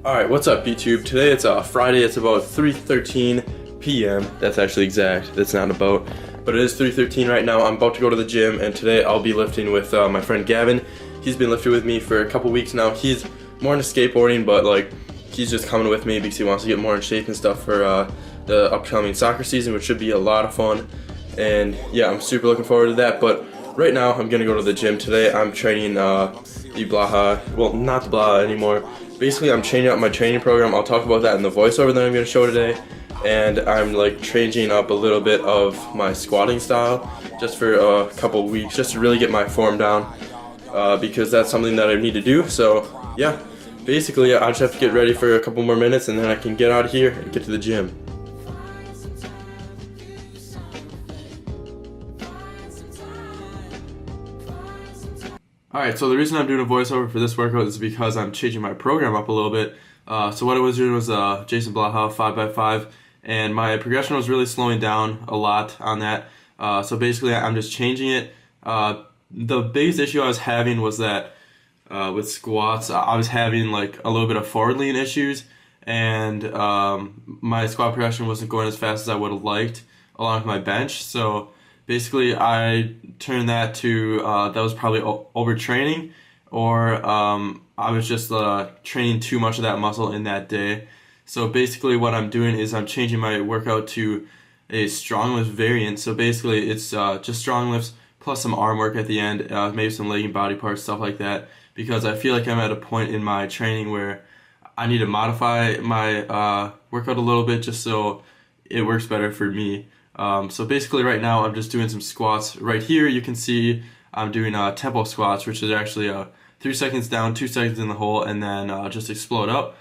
Alright, what's up YouTube? Today it's Friday, it's about 3:13 p.m. That's actually exact, that's not about, but it is 3:13 right now. I'm about to go to the gym, and today I'll be lifting with my friend Gavin. He's been lifting with me for a couple weeks now. He's more into skateboarding, but like, he's just coming with me because he wants to get more in shape and stuff for the upcoming soccer season, which should be a lot of fun. And yeah, I'm super looking forward to that. But right now, I'm gonna go to the gym today. I'm training the Blaha, well, not the Blaha anymore. Basically, I'm changing up my training program. I'll talk about that in the voiceover that I'm gonna show today. And I'm like changing up a little bit of my squatting style just for a couple weeks, just to really get my form down, because that's something that I need to do. So yeah, basically I just have to get ready for a couple more minutes, and then I can get out of here and get to the gym. Alright, so the reason I'm doing a voiceover for this workout is because I'm changing my program up a little bit. So what I was doing was Jason Blaha 5x5, and my progression was really slowing down a lot on that. So basically I'm just changing it. The biggest issue I was having was that with squats, I was having like a little bit of forward lean issues, and my squat progression wasn't going as fast as I would have liked along with my bench. So basically I turned that to that was probably overtraining, or I was just training too much of that muscle in that day. So basically what I'm doing is I'm changing my workout to a Stronglifts variant. So basically it's just Stronglifts plus some arm work at the end, maybe some leg and body parts, stuff like that, because I feel like I'm at a point in my training where I need to modify my workout a little bit just so it works better for me. So basically right now I'm just doing some squats. Right here you can see I'm doing tempo squats, which is actually 3 seconds down, 2 seconds in the hole, and then just explode up.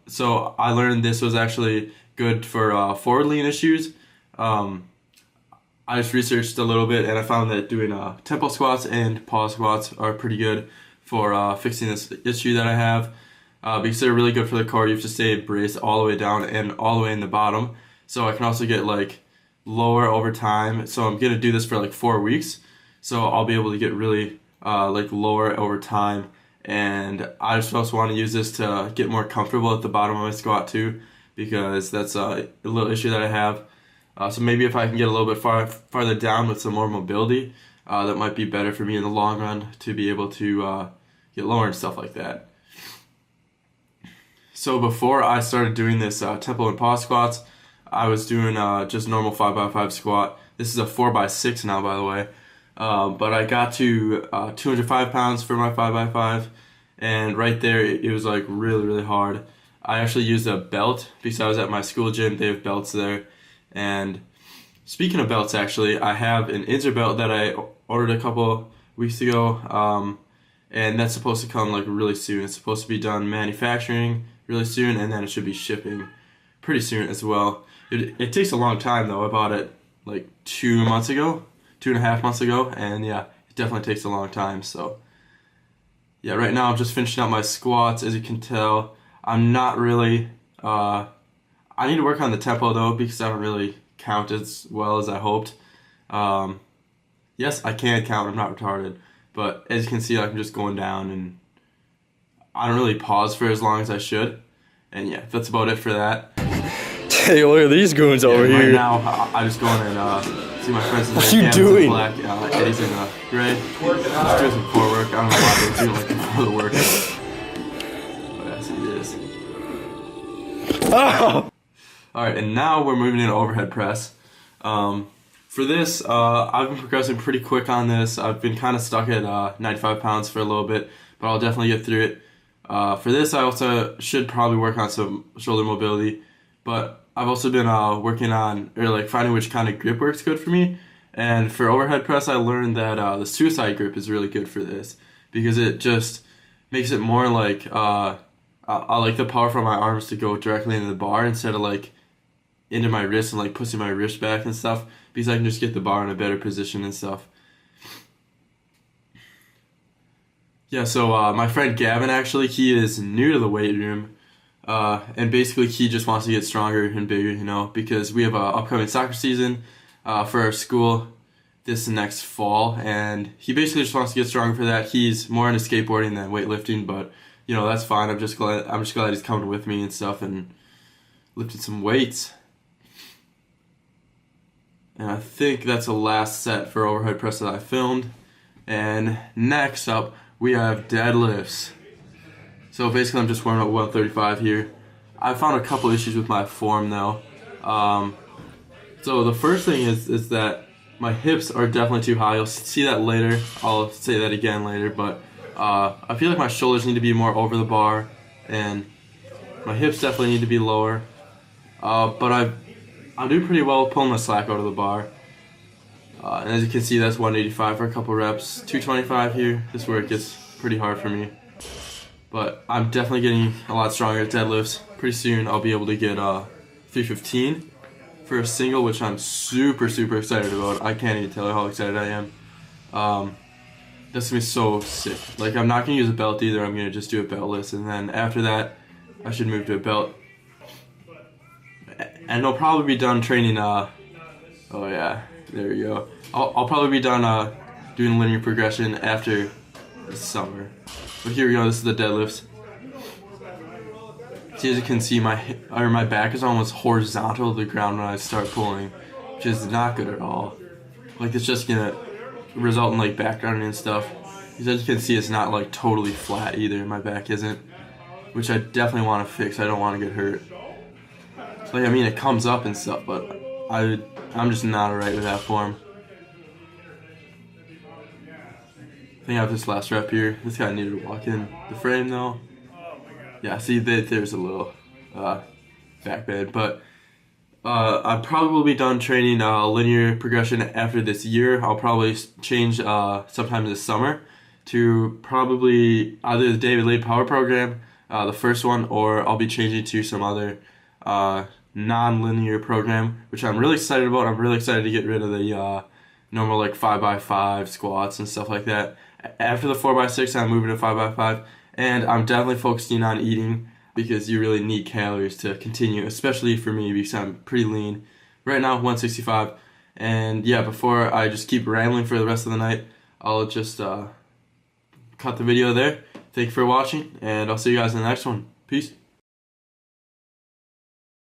So I learned this was actually good for forward lean issues. I just researched a little bit, and I found that doing tempo squats and pause squats are pretty good for fixing this issue that I have, because they're really good for the core. You have to stay braced all the way down and all the way in the bottom. So I can also get like lower over time. So I'm gonna do this for like 4 weeks. So I'll be able to get really like lower over time. And I just also want to use this to get more comfortable at the bottom of my squat too, because that's a little issue that I have. So maybe if I can get a little bit farther down with some more mobility, that might be better for me in the long run to be able to get lower and stuff like that. So before I started doing this tempo and pause squats, I was doing just normal 5x5 squat. This is a 4x6 now, by the way. But I got to 205 pounds for my 5x5, and right there it was like really hard. I actually used a belt because I was at my school gym. They have belts there. And speaking of belts, actually, I have an Inzer belt that I ordered a couple weeks ago, and that's supposed to come like really soon. It's supposed to be done manufacturing really soon, and then it should be shipping pretty soon as well. It takes a long time though. I bought it like 2 months ago, 2.5 months ago, and yeah, it definitely takes a long time. So yeah, right now I'm just finishing up my squats. As you can tell, I'm not really I need to work on the tempo though, because I don't really count as well as I hoped. Yes, I can count, I'm not retarded, but as you can see, like, I'm just going down, and I don't really pause for as long as I should. And yeah, that's about it for that. Hey, look at these goons over here. Right now, I'm just going and see my friends in What are you doing? Black, Eddie's in gray. Just doing some core work. I don't know why they're doing like the work. But I see this. Oh! Alright, and now we're moving into overhead press. For this, I've been progressing pretty quick on this. I've been kind of stuck at 95 pounds for a little bit, but I'll definitely get through it. For this, I also should probably work on some shoulder mobility, but I've also been working on, or like finding which kind of grip works good for me. And for overhead press, I learned that the suicide grip is really good for this, because it just makes it more like, I like the power from my arms to go directly into the bar instead of like into my wrist and like pushing my wrist back and stuff, because I can just get the bar in a better position and stuff. Yeah, so my friend Gavin, actually, he is new to the weight room, and basically he just wants to get stronger and bigger, you know, because we have an upcoming soccer season for our school this next fall, and he basically just wants to get stronger for that. He's more into skateboarding than weightlifting, but you know, that's fine. I'm just glad he's coming with me and stuff and lifted some weights. And I think that's the last set for overhead press that I filmed. And next up, we have deadlifts. So basically, I'm just warming up 135 here. I found a couple issues with my form though. So the first thing is that my hips are definitely too high. You'll see that later. I'll say that again later. But I feel like my shoulders need to be more over the bar, and my hips definitely need to be lower. But I do pretty well pulling the slack out of the bar. And as you can see, that's 185 for a couple reps. 225 here. This is where it gets pretty hard for me. But I'm definitely getting a lot stronger at deadlifts. Pretty soon I'll be able to get 315 for a single, which I'm super excited about. I can't even tell you how excited I am. That's gonna be so sick. Like, I'm not gonna use a belt either. I'm gonna just do a beltless, and then after that I should move to a belt. And I'll probably be done training. Oh yeah, there you go. I'll probably be done doing linear progression after the summer. But here we go. This is the deadlifts. See, as you can see, my back is almost horizontal to the ground when I start pulling, which is not good at all. Like, it's just gonna result in like backgrounding and stuff. Because as you can see, it's not like totally flat either. My back isn't, which I definitely want to fix. I don't want to get hurt. Like, I mean, it comes up and stuff, but I'm just not alright with that form. I think I have this last rep here. This guy needed to walk in the frame though. Yeah, see, there's a little back bend, but I probably will be done training linear progression after this year. I'll probably change sometime this summer to probably either the David Lee Power Program, the first one, or I'll be changing to some other non-linear program, which I'm really excited about. I'm really excited to get rid of the normal like 5x5 squats and stuff like that. After the 4x6, I'm moving to 5x5, and I'm definitely focusing on eating because you really need calories to continue, especially for me because I'm pretty lean. Right now, 165, and yeah, before I just keep rambling for the rest of the night, I'll just cut the video there. Thank you for watching, and I'll see you guys in the next one. Peace.